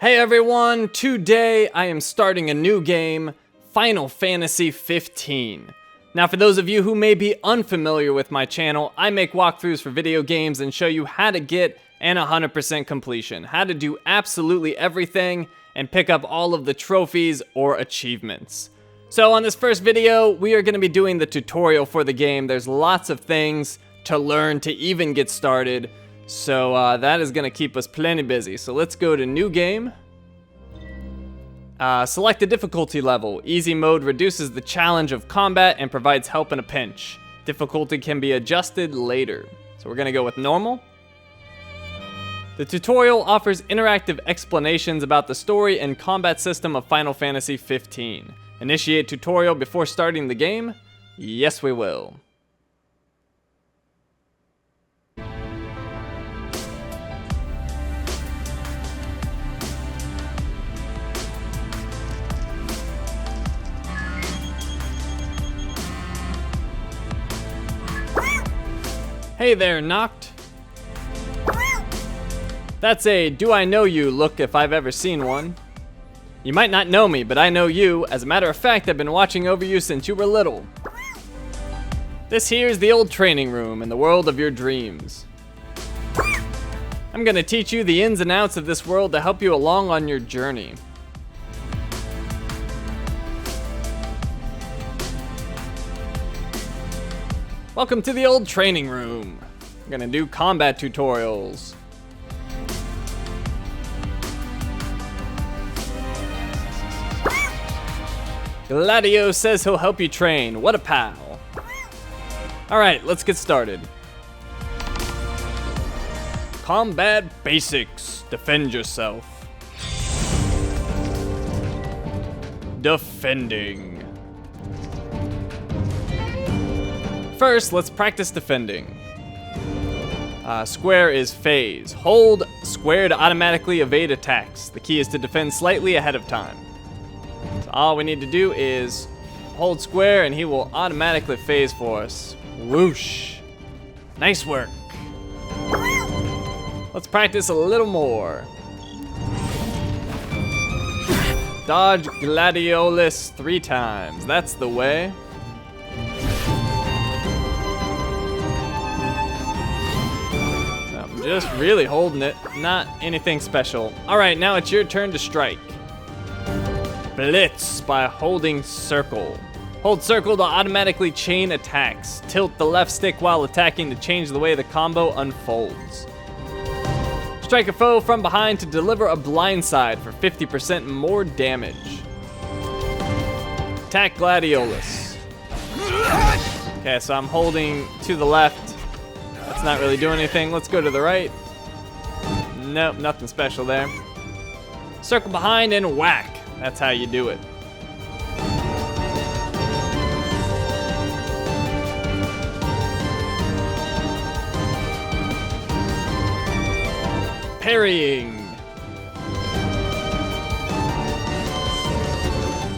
Hey everyone, today I am starting a new game, Final Fantasy 15. Now for those of you who may be unfamiliar with my channel, I make walkthroughs for video games and show you how to get an 100% completion, how to do absolutely everything and pick up all of the trophies or achievements. So on this first video, we are going to be doing the tutorial for the game. There's lots of things to learn to even get started. So that is going to keep us plenty busy. So let's go to new game. Select the difficulty level. Easy mode reduces the challenge of combat and provides help in a pinch. Difficulty can be adjusted later. So we're going to go with normal. The tutorial offers interactive explanations about the story and combat system of Final Fantasy 15. Initiate tutorial before starting the game? Yes, we will. Hey there, Noct. That's a do I know you look if I've ever seen one. You might not know me, but I know you. As a matter of fact, I've been watching over you since you were little. This here's the old training room in the world of your dreams. I'm gonna teach you the ins and outs of this world to help you along on your journey. Welcome to the old training room. I'm gonna do combat tutorials. Gladio says he'll help you train. What a pal. Alright, let's get started. Combat basics. Defend yourself. Defending. First, let's practice defending. Square is phase. Hold square to automatically evade attacks. The key is to defend slightly ahead of time. So all we need to do is hold square and he will automatically phase for us. Whoosh. Nice work. Let's practice a little more. Dodge Gladiolus 3 times. That's the way. Just really holding it, not anything special. All right, now it's your turn to strike. Blitz by holding circle. Hold circle to automatically chain attacks. Tilt the left stick while attacking to change the way the combo unfolds. Strike a foe from behind to deliver a blindside for 50% more damage. Attack Gladiolus. Okay, so I'm holding to the left. That's not really doing anything. Let's go to the right. Nope, nothing special there. Circle behind and whack. That's how you do it. Parrying.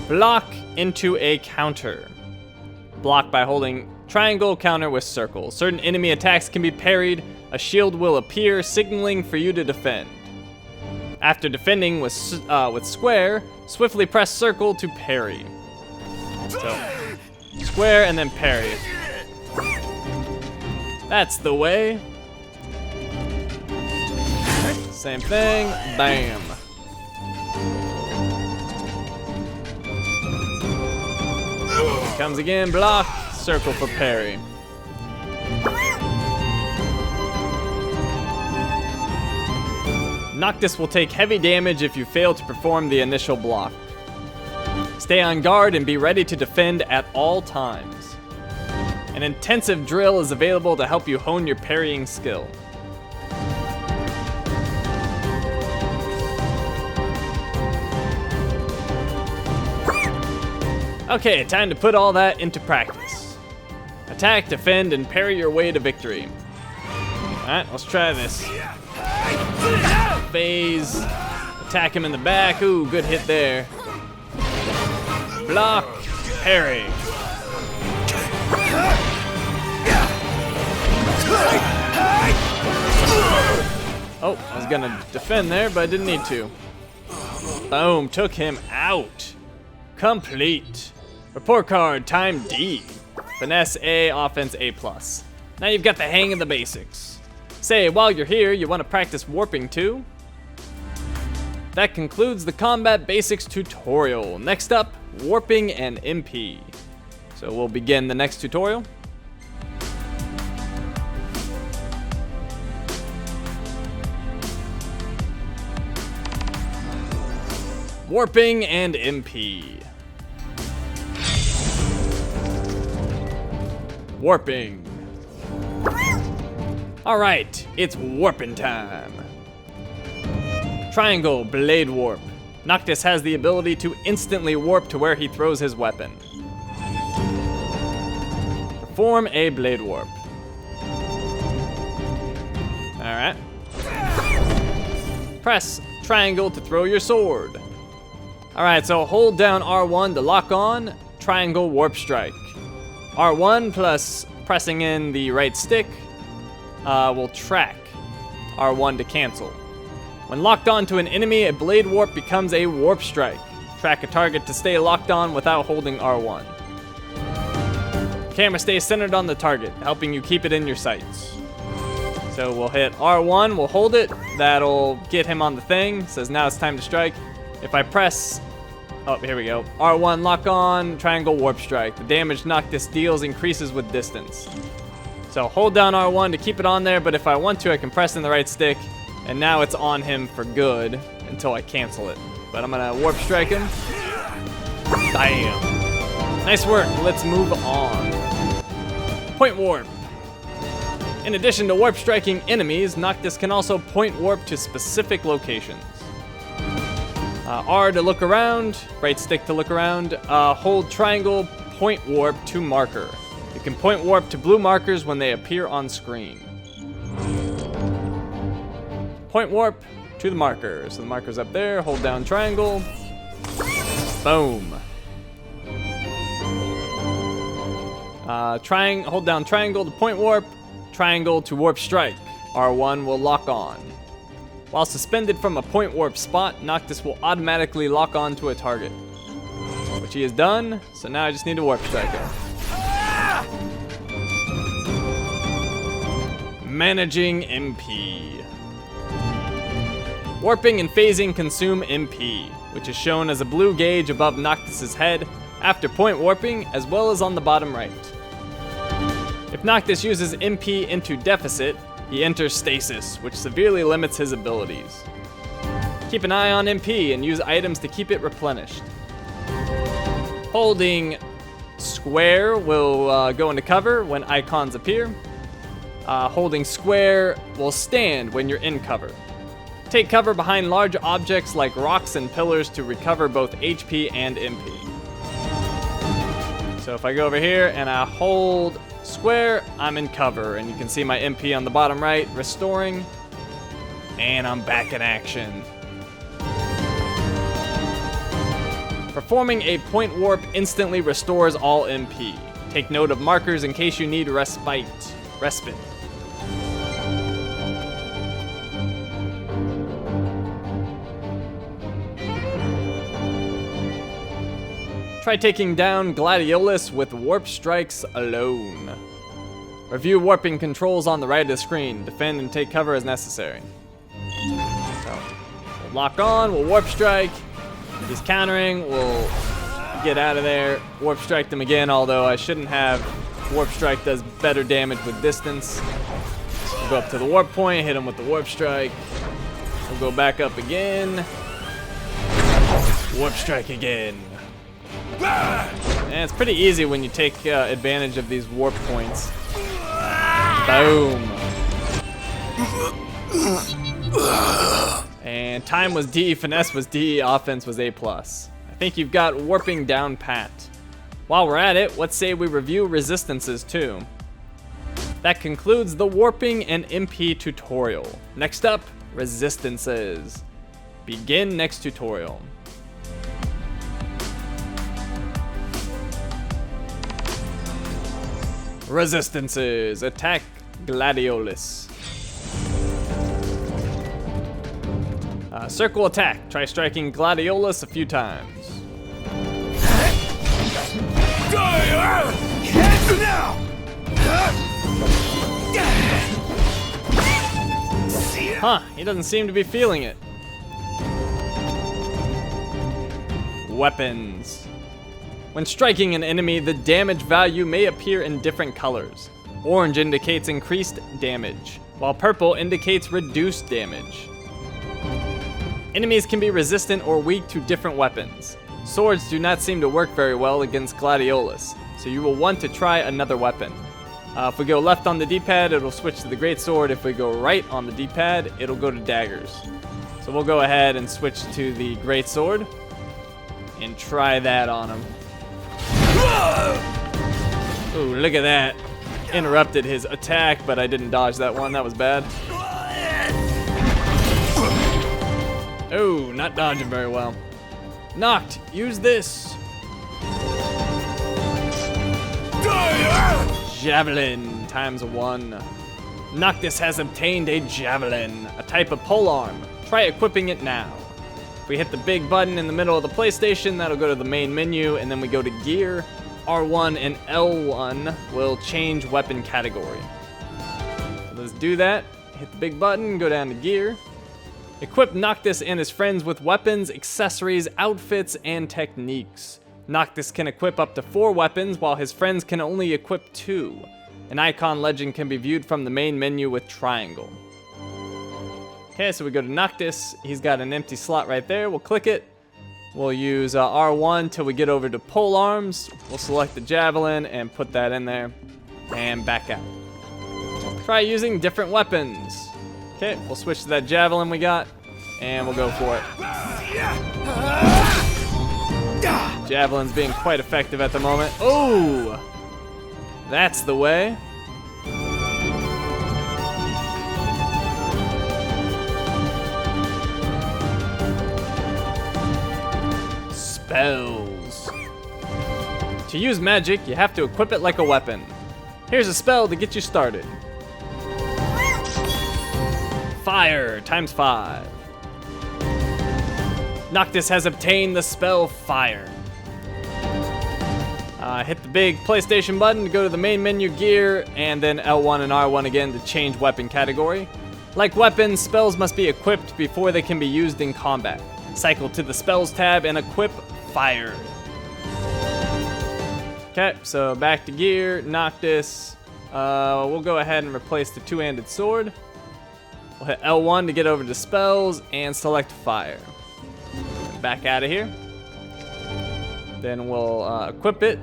Block into a counter. Block by holding triangle, counter with circle. Certain enemy attacks can be parried. A shield will appear, signaling for you to defend. After defending with square, swiftly press circle to parry. So, square and then parry. That's the way. Same thing, bam. Comes again, block. Circle for parry. Noctis will take heavy damage if you fail to perform the initial block. Stay on guard and be ready to defend at all times. An intensive drill is available to help you hone your parrying skill. Okay, time to put all that into practice. Attack, defend, and parry your way to victory. Alright, let's try this. Phase. Attack him in the back. Ooh, good hit there. Block. Parry. Oh, I was gonna defend there, but I didn't need to. Boom, took him out. Complete. Report card, time D. Finesse A, offense A+. Now you've got the hang of the basics. Say, while you're here, you want to practice warping too? That concludes the combat basics tutorial. Next up, warping and MP. So we'll begin the next tutorial. Warping and MP. Warping. Alright, it's warping time. Triangle, blade warp. Noctis has the ability to instantly warp to where he throws his weapon. Perform a blade warp. Alright. Press triangle to throw your sword. Alright, so hold down R1 to lock on, triangle warp strike. R1 plus pressing in the right stick will track. R1 to cancel. When locked onto an enemy, a blade warp becomes a warp strike. Track a target to stay locked on without holding R1. Camera stays centered on the target, helping you keep it in your sights. So we'll hit R1, we'll hold it. That'll get him on the thing. Says now it's time to strike. If I press, oh, here we go. R1, lock on, triangle warp strike. The damage Noctis deals increases with distance. So hold down R1 to keep it on there, but if I want to, I can press in the right stick. And now it's on him for good until I cancel it. But I'm gonna warp strike him. Bam. Nice work, let's move on. Point warp. In addition to warp striking enemies, Noctis can also point warp to specific locations. R to look around, right stick to look around, hold triangle, point warp to marker. You can point warp to blue markers when they appear on screen. Point warp to the marker. So the marker's up there, hold down triangle. Boom. Hold down triangle to point warp, triangle to warp strike. R1 will lock on. While suspended from a point warp spot, Noctis will automatically lock on to a target. Which he has done, so now I just need to warp strike him. Managing MP. Warping and phasing consume MP, which is shown as a blue gauge above Noctis' head after point warping, as well as on the bottom right. If Noctis uses MP into deficit, he enters stasis, which severely limits his abilities. Keep an eye on MP and use items to keep it replenished. Holding square will go into cover when icons appear. Holding square will stand when you're in cover. Take cover behind large objects like rocks and pillars to recover both HP and MP. So if I go over here and I hold square, I'm in cover, and you can see my MP on the bottom right restoring, and I'm back in action. Performing a point warp instantly restores all MP. Take note of markers in case you need respite. Try taking down Gladiolus with warp strikes alone. Review warping controls on the right of the screen. Defend and take cover as necessary. So, we'll lock on, we'll warp strike. If he's countering, we'll get out of there. Warp strike them again, although I shouldn't have. Warp strike does better damage with distance. We'll go up to the warp point, hit him with the warp strike. We'll go back up again. Warp strike again. And it's pretty easy when you take advantage of these warp points. Boom. And time was D, finesse was D, offense was A+. I think you've got warping down pat. While we're at it, let's say we review resistances too. That concludes the warping and MP tutorial. Next up, resistances. Begin next tutorial. Resistances. Attack Gladiolus. Circle attack. Try striking Gladiolus a few times. Huh, he doesn't seem to be feeling it. Weapons. When striking an enemy, the damage value may appear in different colors. Orange indicates increased damage, while purple indicates reduced damage. Enemies can be resistant or weak to different weapons. Swords do not seem to work very well against Gladiolus, so you will want to try another weapon. If we go left on the D-pad, it'll switch to the greatsword. If we go right on the D-pad, it'll go to daggers. So we'll go ahead and switch to the greatsword and try that on him. Ooh, look at that. Interrupted his attack, but I didn't dodge that one. That was bad. Oh, not dodging very well. Knocked. Use this. Javelin times 1. Noctis has obtained a javelin, a type of polearm. Try equipping it now. If we hit the big button in the middle of the PlayStation, that'll go to the main menu, and then we go to gear. R1 and L1 will change weapon category. So let's do that. Hit the big button, go down to gear. Equip Noctis and his friends with weapons, accessories, outfits, and techniques. Noctis can equip up to 4 weapons, while his friends can only equip 2. An icon legend can be viewed from the main menu with triangle. Okay, so we go to Noctis. He's got an empty slot right there. We'll click it. We'll use R1 till we get over to polearms. We'll select the javelin and put that in there. And back out. Try using different weapons. Okay, we'll switch to that javelin we got. And we'll go for it. Javelin's being quite effective at the moment. Oh! That's the way. Spells. To use magic, you have to equip it like a weapon. Here's a spell to get you started. Fire times 5. Noctis has obtained the spell Fire. Hit the big PlayStation button to go to the main menu, gear, and then L1 and R1 again to change weapon category. Like weapons, spells must be equipped before they can be used in combat. Cycle to the spells tab and equip Fire. Okay, so back to gear, Noctis. We'll go ahead and replace the two-handed sword. We'll hit L1 to get over to spells and select Fire. Back out of here. Then we'll equip it.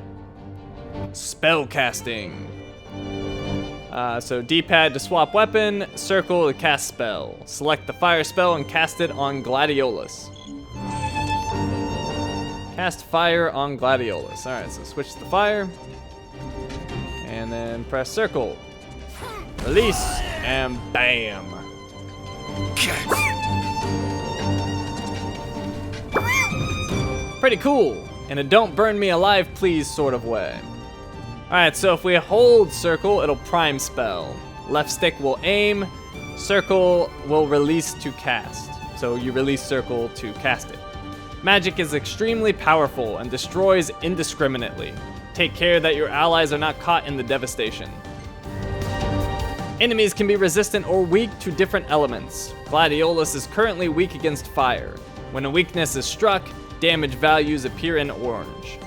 Spell casting. So D-pad to swap weapon, circle to cast spell. Select the fire spell and cast it on Gladiolus. Cast fire on Gladiolus. Alright, so switch to the fire. And then press circle. Release, and bam. Pretty cool, in a don't burn me alive please sort of way. Alright, so if we hold circle, it'll prime spell. Left stick will aim, circle will release to cast. So you release circle to cast it. Magic is extremely powerful and destroys indiscriminately. Take care that your allies are not caught in the devastation. Enemies can be resistant or weak to different elements. Gladiolus is currently weak against fire. When a weakness is struck, damage values appear in orange.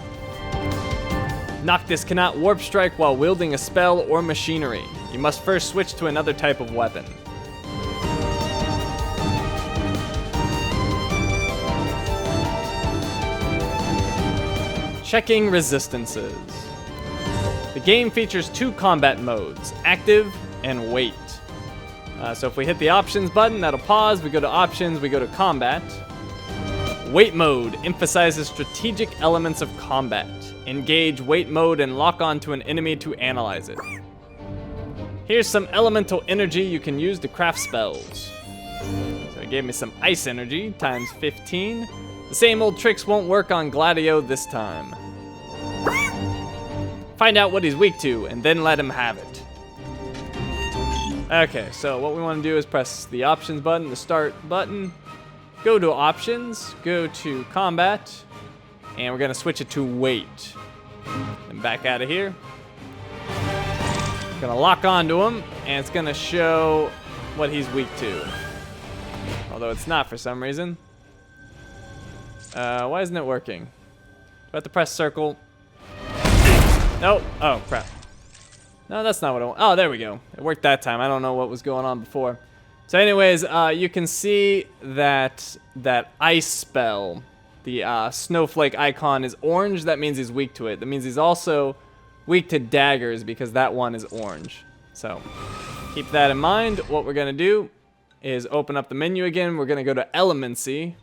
Noctis cannot warp strike while wielding a spell or machinery. You must first switch to another type of weapon. Checking resistances. The game features 2 combat modes, active and wait. So if we hit the options button, that'll pause. We go to options, we go to combat. Wait mode emphasizes strategic elements of combat. Engage wait mode and lock on to an enemy to analyze it. Here's some elemental energy you can use to craft spells. So it gave me some ice energy, times 15. The same old tricks won't work on Gladio this time. Find out what he's weak to, and then let him have it. Okay, so what we want to do is press the options button, the start button. go to options, go to combat, and we're gonna switch it to weight. And back out of here. Gonna lock onto him, and it's gonna show what he's weak to. Although it's not for some reason. Why isn't it working? Do I have to press circle? Nope. Oh, crap. No, that's not what I want. Oh, there we go. It worked that time. I don't know what was going on before. So anyways, you can see that that ice spell, the snowflake icon is orange. That means he's weak to it. That means he's also weak to daggers because that one is orange. So keep that in mind. What we're going to do is open up the menu again. We're going to go to Elemancy.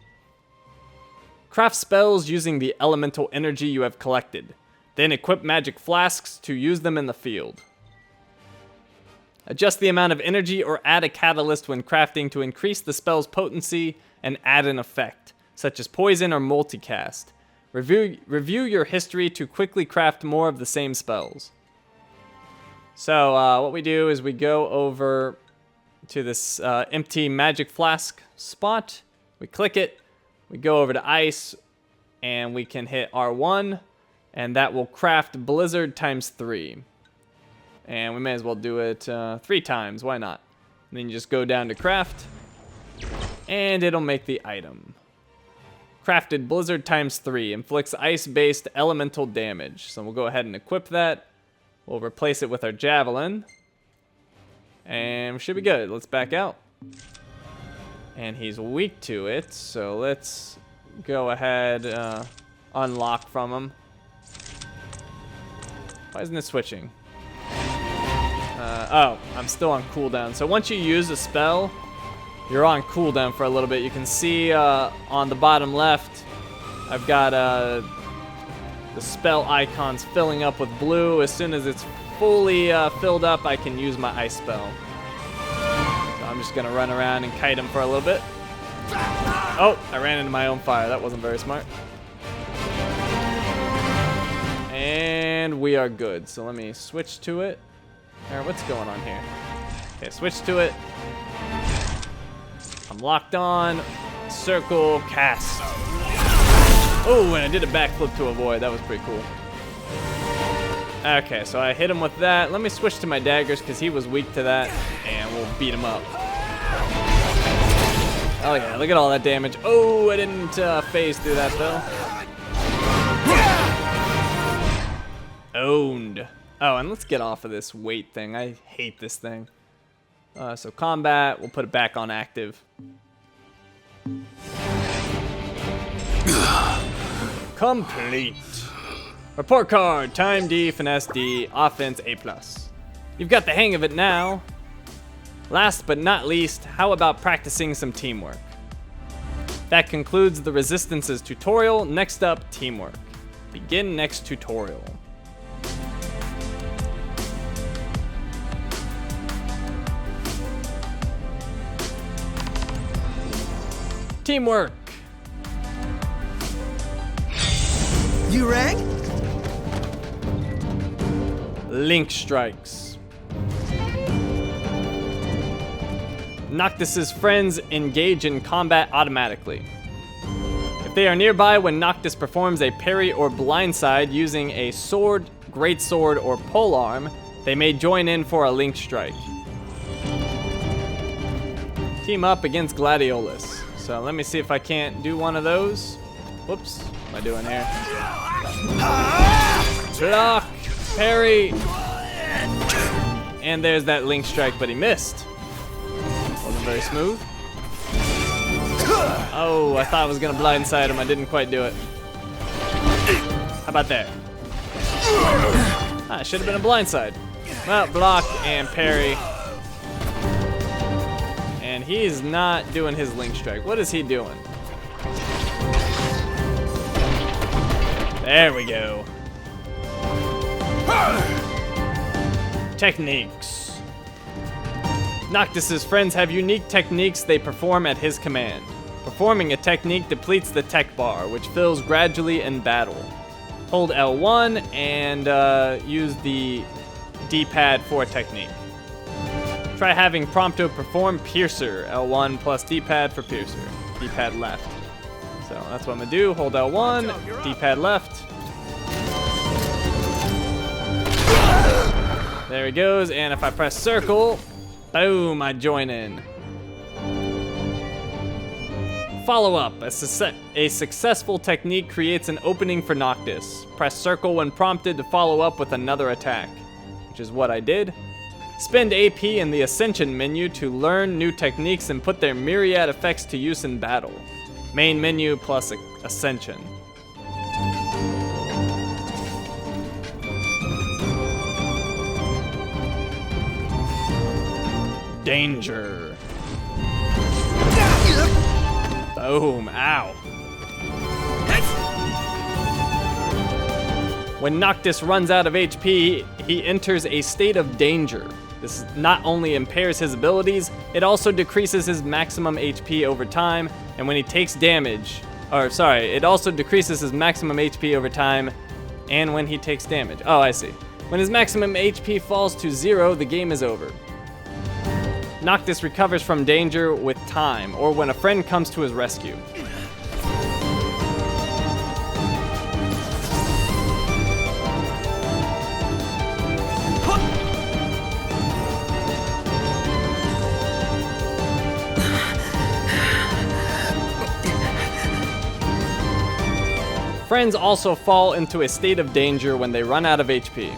Craft spells using the elemental energy you have collected. Then equip magic flasks to use them in the field. Adjust the amount of energy or add a catalyst when crafting to increase the spell's potency and add an effect, such as poison or multicast. Review your history to quickly craft more of the same spells. So what we do is we go over to this empty magic flask spot. We click it. We go over to ice, and we can hit R1, and that will craft Blizzard times 3. And we may as well do it 3 times. Why not? And then you just go down to craft, and it'll make the item. Crafted Blizzard times 3 inflicts ice-based elemental damage. So we'll go ahead and equip that. We'll replace it with our javelin, and we should be good. Let's back out. And he's weak to it, so let's go ahead, unlock from him. Why isn't it switching? Oh, I'm still on cooldown. So once you use a spell, you're on cooldown for a little bit. You can see on the bottom left, I've got the spell icons filling up with blue. As soon as it's fully filled up, I can use my ice spell. So I'm just gonna run around and kite him for a little bit. Oh, I ran into my own fire. That wasn't very smart. And we are good. So let me switch to it. Alright, what's going on here? Okay, switch to it. I'm locked on. Circle, cast. Oh, and I did a backflip to avoid. That was pretty cool. Okay, so I hit him with that. Let me switch to my daggers because he was weak to that, and we'll beat him up. Oh yeah, look at all that damage. Oh, I didn't phase through that though. Owned. Oh, and let's get off of this weight thing. I hate this thing. So combat, we'll put it back on active. Complete. Report card, time D, finesse D, offense A+. You've got the hang of it now. Last but not least, how about practicing some teamwork? That concludes the Resistance's tutorial. Next up, teamwork. Begin next tutorial. Teamwork. You rang? Link strikes. Noctis's friends engage in combat automatically. If they are nearby when Noctis performs a parry or blindside using a sword, greatsword, or polearm, they may join in for a link strike. Team up against Gladiolus. So let me see if I can't do one of those. Whoops, what am I doing here? Block, parry, and there's that link strike, but he missed. Wasn't very smooth. Oh, I thought I was gonna blindside him. I didn't quite do it. How about that? Ah, it should have been a blindside. Well, block and parry. And he's not doing his link strike. What is he doing? There we go. Techniques. Noctis's friends have unique techniques they perform at his command. Performing a technique depletes the tech bar, which fills gradually in battle. Hold L1 and use the D-pad for a technique. Try having Prompto perform Piercer, L1 plus D-pad for Piercer. D-pad left. So that's what I'm gonna do. Hold L1, D-pad left. There he goes, and if I press circle, boom, I join in. Follow up. A successful technique creates an opening for Noctis. Press circle when prompted to follow up with another attack, which is what I did. Spend AP in the Ascension menu to learn new techniques and put their myriad effects to use in battle. Main menu plus Ascension. Danger. Boom, ow. When Noctis runs out of HP, he enters a state of danger. This not only impairs his abilities, it also decreases his maximum HP over time, and when he takes damage, it also decreases his maximum HP over time, and when he takes damage. Oh, I see. When his maximum HP falls to 0, the game is over. Noctis recovers from danger with time, or when a friend comes to his rescue. Friends also fall into a state of danger when they run out of HP.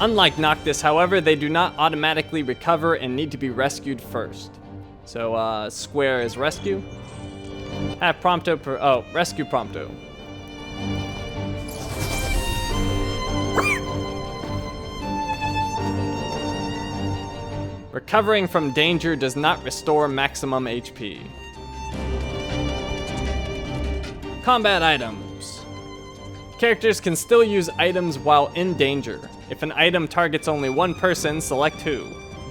Unlike Noctis, however, they do not automatically recover and need to be rescued first. So, square is rescue. Have Prompto rescue Prompto. Recovering from danger does not restore maximum HP. Combat items. Characters can still use items while in danger. If an item targets only one person, select who.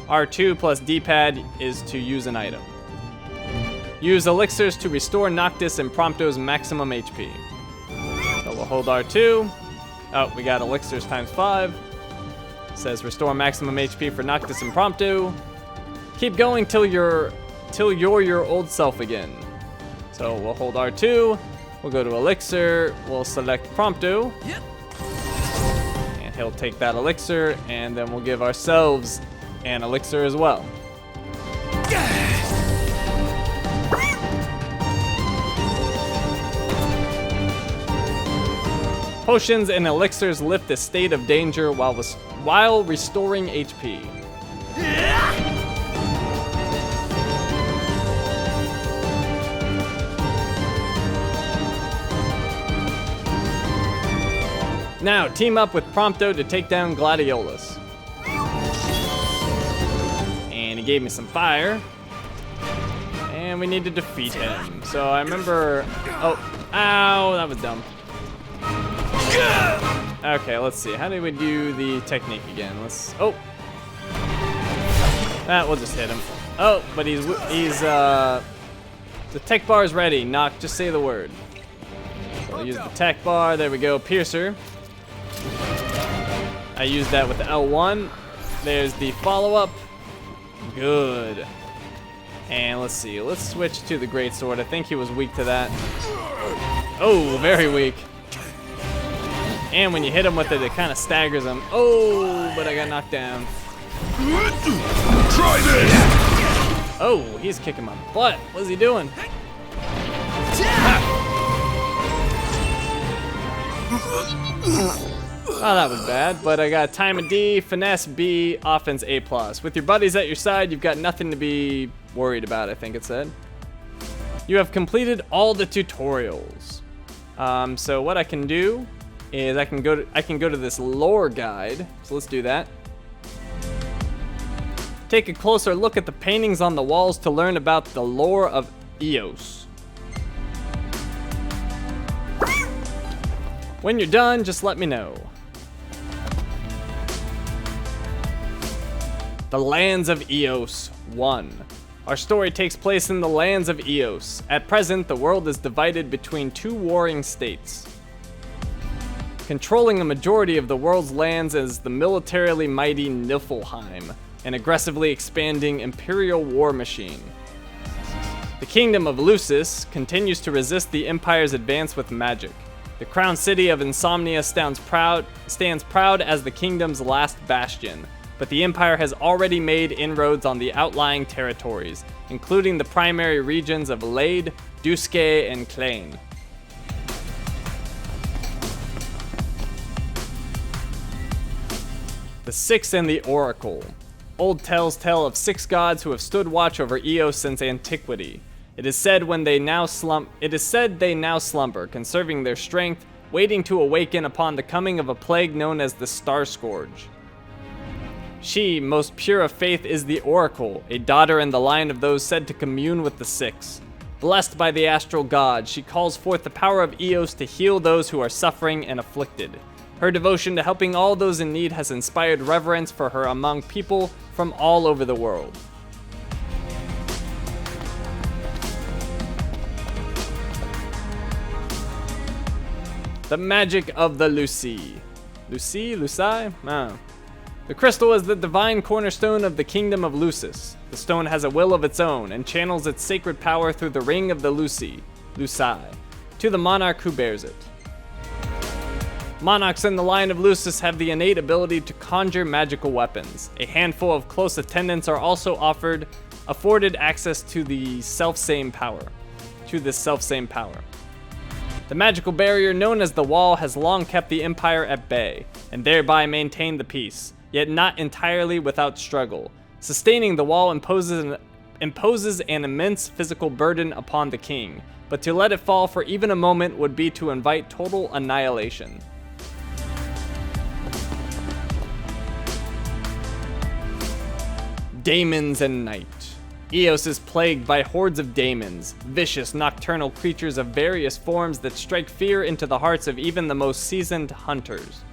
R2 plus D-pad is to use an item. Use elixirs to restore Noctis and Prompto's maximum HP. So we'll hold R2. Oh, we got elixirs times 5. It says restore maximum HP for Noctis and Prompto. Keep going till you're your old self again. So we'll hold R2. We'll go to elixir. We'll select Prompto. Yep. And he'll take that elixir, and then we'll give ourselves an elixir as well. Potions and elixirs lift a state of danger while restoring HP. Now, team up with Prompto to take down Gladiolus. And he gave me some fire. And we need to defeat him. So I remember... Oh, ow, that was dumb. Okay, let's see. How do we do the technique again? Oh. We'll just hit him. Oh, but he's the tech bar is ready. Knock, just say the word. So I'll use the tech bar. There we go. Piercer. I used that with the L1. There's the follow-up. Good. And let's see. Let's switch to the greatsword. I think he was weak to that. Oh, very weak. And when you hit him with it, it kind of staggers him. Oh, but I got knocked down. Try this. Oh, he's kicking my butt. What's he doing? Oh, that was bad, but I got time of D, finesse B, offense A+. With your buddies at your side, you've got nothing to be worried about, I think it said. You have completed all the tutorials. So what I can do is I can go to this lore guide. So let's do that. Take a closer look at the paintings on the walls to learn about the lore of Eos. When you're done, just let me know. The Lands of Eos 1. Our story takes place in the Lands of Eos. At present, the world is divided between two warring states. Controlling a majority of the world's lands is the militarily mighty Niflheim, an aggressively expanding imperial war machine. The kingdom of Lucis continues to resist the Empire's advance with magic. The crown city of Insomnia stands proud as the kingdom's last bastion, but the Empire has already made inroads on the outlying territories, including the primary regions of Lade, Duske, and Klein. The Six and the Oracle. Old tales tell of 6 gods who have stood watch over Eos since antiquity. It is said they now slumber, conserving their strength, waiting to awaken upon the coming of a plague known as the Star Scourge. She, most pure of faith, is the Oracle, a daughter in the line of those said to commune with the Six. Blessed by the astral god, she calls forth the power of Eos to heal those who are suffering and afflicted. Her devotion to helping all those in need has inspired reverence for her among people from all over the world. The magic of the Luci. Luci? Oh. The crystal is the divine cornerstone of the kingdom of Lucis. The stone has a will of its own and channels its sacred power through the ring of the Luci, to the monarch who bears it. Monarchs in the line of Lucis have the innate ability to conjure magical weapons. A handful of close attendants are also afforded access to this selfsame power. The magical barrier known as the Wall has long kept the Empire at bay, and thereby maintained the peace, yet not entirely without struggle. Sustaining the Wall imposes an immense physical burden upon the king, but to let it fall for even a moment would be to invite total annihilation. Daemons and Night. Eos is plagued by hordes of daemons, vicious nocturnal creatures of various forms that strike fear into the hearts of even the most seasoned hunters.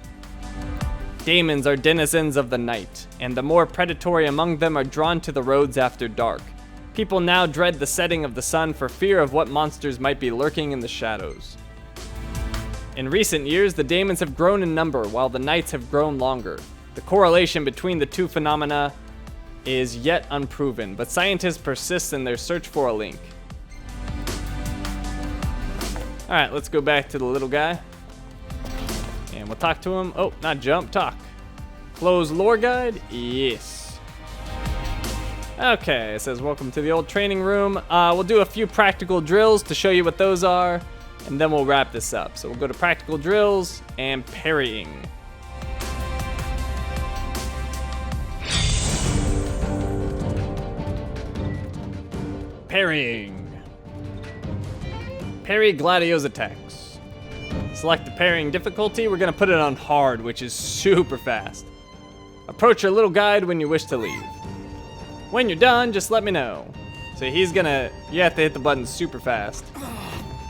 Daemons are denizens of the night, and the more predatory among them are drawn to the roads after dark. People now dread the setting of the sun for fear of what monsters might be lurking in the shadows. In recent years, the daemons have grown in number while the nights have grown longer. The correlation between the two phenomena is yet unproven, but scientists persist in their search for a link. Alright, let's go back to the little guy. And we'll talk to him. Oh, not jump, talk. Close lore guide? Yes. Okay, it says welcome to the old training room. We'll do a few practical drills to show you what those are, and then we'll wrap this up. So we'll go to practical drills and parrying. Parrying. Parry Gladio's attacks. Select the parrying difficulty. We're going to put it on hard, which is super fast. Approach your little guide when you wish to leave. When you're done, just let me know. So you have to hit the button super fast.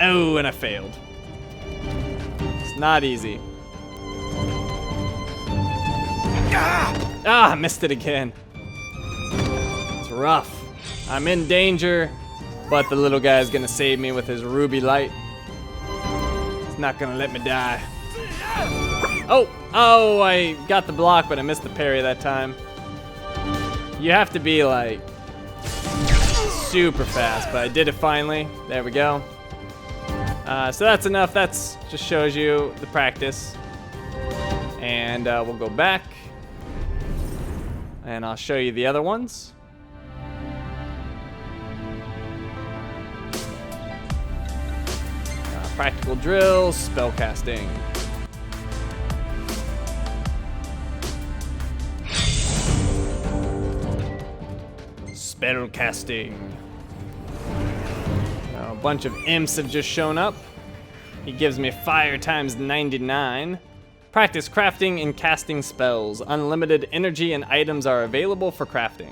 Oh, and I failed. It's not easy. Ah, I missed it again. It's rough. I'm in danger, but the little guy is gonna save me with his ruby light. He's not gonna let me die. Oh, I got the block, but I missed the parry that time. You have to be like super fast, but I did it finally. There we go. So that's enough. That's just shows you the practice. And we'll go back, and I'll show you the other ones. Practical drills, spellcasting. Spellcasting. A bunch of imps have just shown up. He gives me fire times 99. Practice crafting and casting spells. Unlimited energy and items are available for crafting.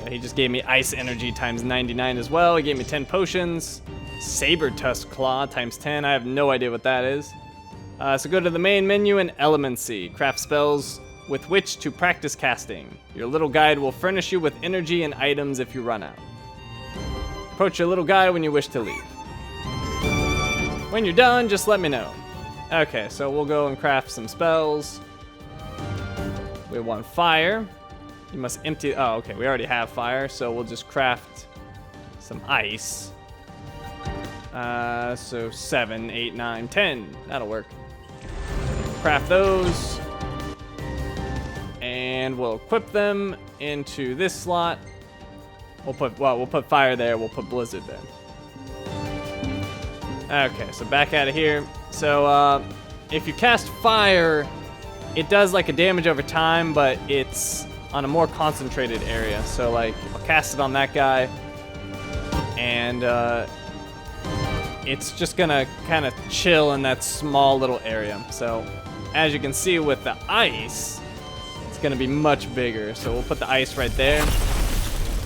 He just gave me ice energy times 99 as well. He gave me 10 potions. Saber tusk claw times 10. I have no idea what that is. So go to the main menu and Elemancy. Craft spells with which to practice casting. Your little guide will furnish you with energy and items if you run out. Approach your little guide when you wish to leave. When you're done, just let me know. Okay, so we'll go and craft some spells. We want fire. You must empty. Oh, okay. We already have fire, so we'll just craft some ice. So 7, 8, 9, 10. That'll work. Craft those. And we'll equip them into this slot. We'll put fire there. We'll put blizzard there. Okay, so back out of here. So if you cast fire, it does like a damage over time, but it's on a more concentrated area. So like, I'll cast it on that guy, and it's just gonna kind of chill in that small little area. So as you can see with the ice, it's gonna be much bigger. So we'll put the ice right there,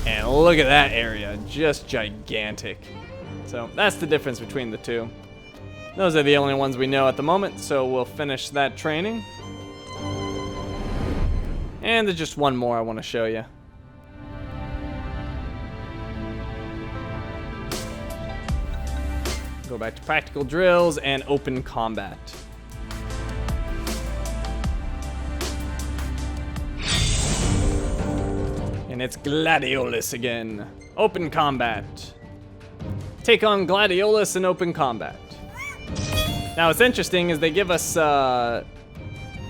and look at that area, just gigantic. So that's the difference between the two. Those are the only ones we know at the moment, so we'll finish that training. And there's just one more I want to show you. Go back to practical drills and open combat. And it's Gladiolus again. Open combat. Take on Gladiolus in open combat. Now what's interesting is they give us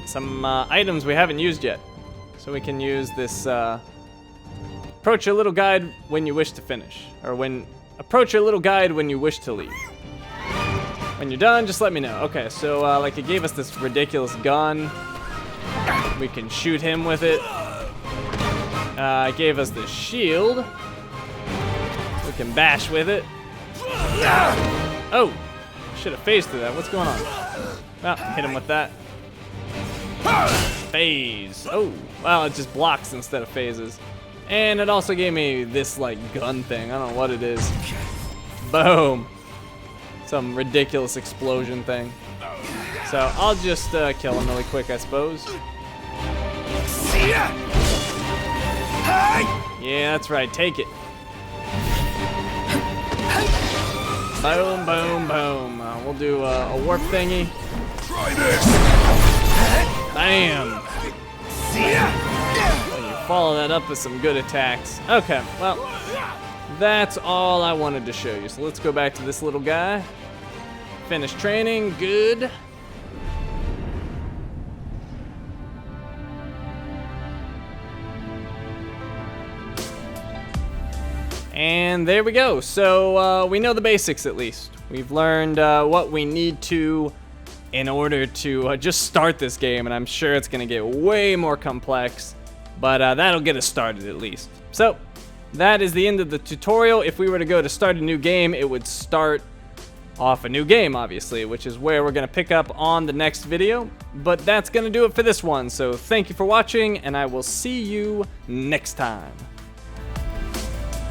some items we haven't used yet. So we can use this approach your little guide when you wish to finish. Or approach your little guide when you wish to leave. When you're done, just let me know. Okay, so like it gave us this ridiculous gun. We can shoot him with it. It gave us this shield. We can bash with it. Oh, should have phased through that. What's going on? Well, hit him with that. Phase. Oh, well, it just blocks instead of phases. And it also gave me this like gun thing. I don't know what it is. Boom. Some ridiculous explosion thing. So I'll just kill him really quick, I suppose. Yeah, that's right. Take it. Boom, boom, boom. We'll do a warp thingy. Try this. Bam. And you follow that up with some good attacks. Okay, well, that's all I wanted to show you. So let's go back to this little guy. Finish training. Good. And there we go. So we know the basics at least. We've learned what we need to in order to just start this game, and I'm sure it's gonna get way more complex, but that'll get us started at least. So that is the end of the tutorial. If we were to go to start a new game, it would start off a new game, obviously, which is where we're gonna pick up on the next video. But that's gonna do it for this one. So thank you for watching, and I will see you next time.